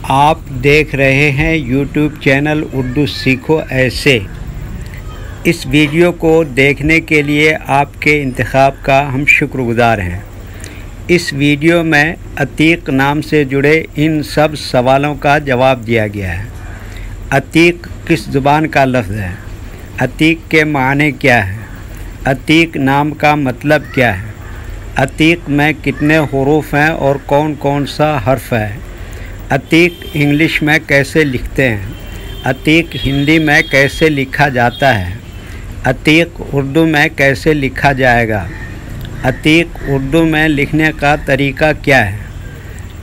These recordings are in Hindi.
आप देख रहे हैं YouTube चैनल उर्दू सीखो ऐसे। इस वीडियो को देखने के लिए आपके इंतखाब का हम शुक्रगुज़ार हैं। इस वीडियो में अतीक नाम से जुड़े इन सब सवालों का जवाब दिया गया है। अतीक किस ज़ुबान का लफ्ज़ है? अतीक के माने क्या है? अतीक नाम का मतलब क्या है? अतीक में कितने हुरूफ हैं और कौन कौन सा हर्फ है? अतीक इंग्लिश में कैसे लिखते हैं? अतीक हिंदी में कैसे लिखा जाता है? अतीक उर्दू में कैसे लिखा जाएगा? अतीक उर्दू में लिखने का तरीका क्या है?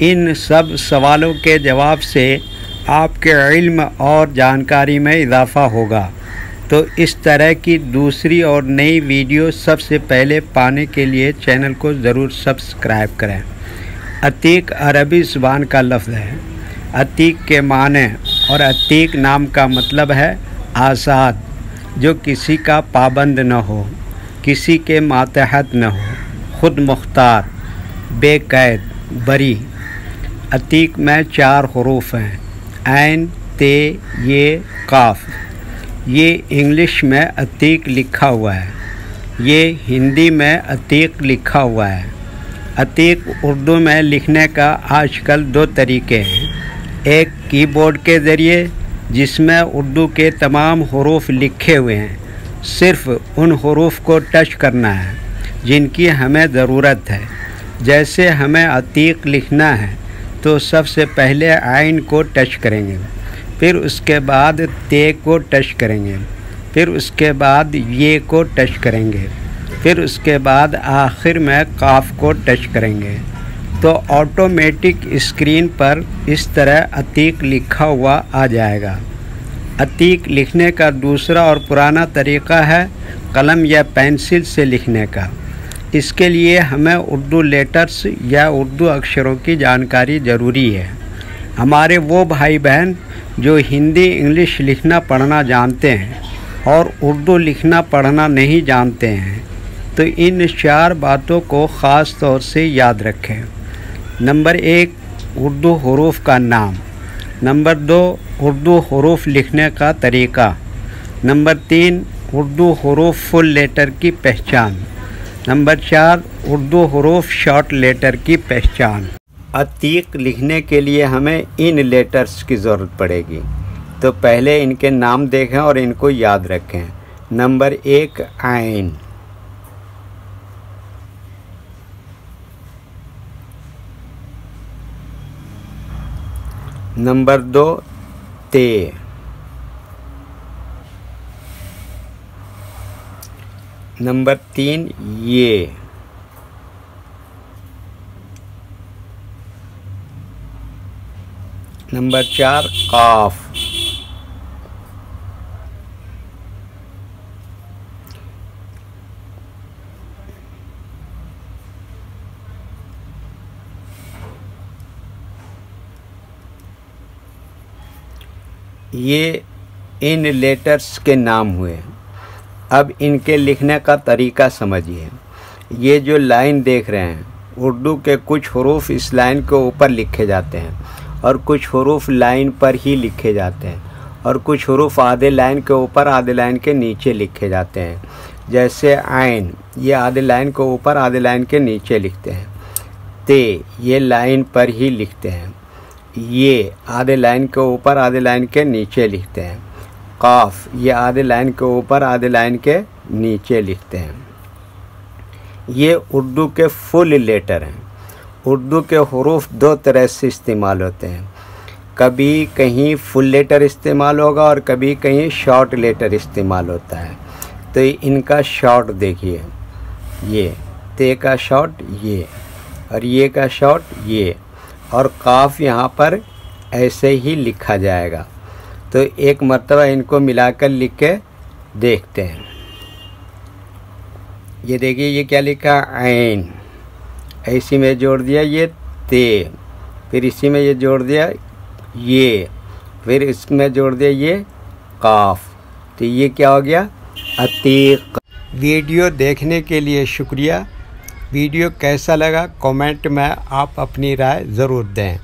इन सब सवालों के जवाब से आपके इल्म और जानकारी में इजाफ़ा होगा। तो इस तरह की दूसरी और नई वीडियो सबसे पहले पाने के लिए चैनल को ज़रूर सब्सक्राइब करें। अतीक अरबी ज़ुबान का लफ्ज़ है। अतीक के माने और अतीक नाम का मतलब है आज़ाद, जो किसी का पाबंद न हो, किसी के मातहत न हो, खुद मुख्तार, बेकैद, बरी। अतीक में 4 हुरूफ हैं, ऐन, ते, ये, काफ। ये इंग्लिश में अतीक लिखा हुआ है, ये हिंदी में अतीक लिखा हुआ है। अतीक उर्दू में लिखने का आजकल 2 तरीके हैं। एक कीबोर्ड के ज़रिए, जिसमें उर्दू के तमाम हुरूफ लिखे हुए हैं, सिर्फ़ उन हुरूफ को टच करना है जिनकी हमें ज़रूरत है। जैसे हमें अतीक लिखना है तो सबसे पहले आइन को टच करेंगे, फिर उसके बाद ते को टच करेंगे, फिर उसके बाद ये को टच करेंगे, फिर उसके बाद आखिर में काफ को टच करेंगे। तो ऑटोमेटिक स्क्रीन पर इस तरह अतीक लिखा हुआ आ जाएगा। अतीक लिखने का दूसरा और पुराना तरीक़ा है कलम या पेंसिल से लिखने का। इसके लिए हमें उर्दू लेटर्स या उर्दू अक्षरों की जानकारी ज़रूरी है। हमारे वो भाई बहन जो हिंदी इंग्लिश लिखना पढ़ना जानते हैं और उर्दू लिखना पढ़ना नहीं जानते हैं, तो इन 4 बातों को ख़ास तौर से याद रखें। नंबर 1, उर्दू हुरूफ का नाम। नंबर 2, उर्दू हुरूफ लिखने का तरीका। नंबर 3, उर्दू हुरूफ फुल लेटर की पहचान। नंबर 4, उर्दू हुरूफ शॉर्ट लेटर की पहचान। अतीक लिखने के लिए हमें इन लेटर्स की ज़रूरत पड़ेगी, तो पहले इनके नाम देखें और इनको याद रखें। नंबर 1, ऐन। नंबर 2, ते। नंबर 3, ये। नंबर 4, काफ। ये इन लेटर्स के नाम हुए। अब इनके लिखने का तरीका समझिए। ये जो लाइन देख रहे हैं, उर्दू के कुछ हुरूफ इस लाइन के ऊपर लिखे जाते हैं और कुछ हुरूफ लाइन पर ही लिखे जाते हैं और कुछ हुरूफ आधे लाइन के ऊपर आधे लाइन के नीचे लिखे जाते हैं। जैसे ऐन, ये आधे लाइन के ऊपर आधे लाइन के नीचे लिखते हैं। ते, ये लाइन पर ही लिखते हैं। ये आधे लाइन के ऊपर आधे लाइन के नीचे लिखते हैं। काफ, ये आधे लाइन के ऊपर आधे लाइन के नीचे लिखते हैं। ये उर्दू के फुल लेटर हैं। उर्दू के हुरूफ 2 तरह से इस्तेमाल होते हैं। कभी कहीं फुल लेटर इस्तेमाल होगा और कभी कहीं शॉर्ट लेटर इस्तेमाल होता है। तो इनका शॉर्ट देखिए, ये ते का शॉर्ट ये, और ये का शॉर्ट ये, और काफ यहाँ पर ऐसे ही लिखा जाएगा। तो एक मर्तबा इनको मिलाकर लिख के देखते हैं। ये देखिए, ये क्या लिखा, ऐन। इसी में जोड़ दिया ये ते, फिर इसी में ये जोड़ दिया ये, फिर इसमें जोड़ दिया ये काफ। तो ये क्या हो गया, अतीक। वीडियो देखने के लिए शुक्रिया। वीडियो कैसा लगा कमेंट में आप अपनी राय ज़रूर दें।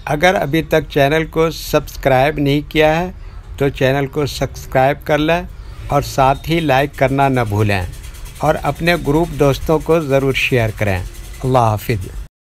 अगर अभी तक चैनल को सब्सक्राइब नहीं किया है तो चैनल को सब्सक्राइब कर लें और साथ ही लाइक करना न भूलें और अपने ग्रुप दोस्तों को ज़रूर शेयर करें। अल्लाह हाफिज़।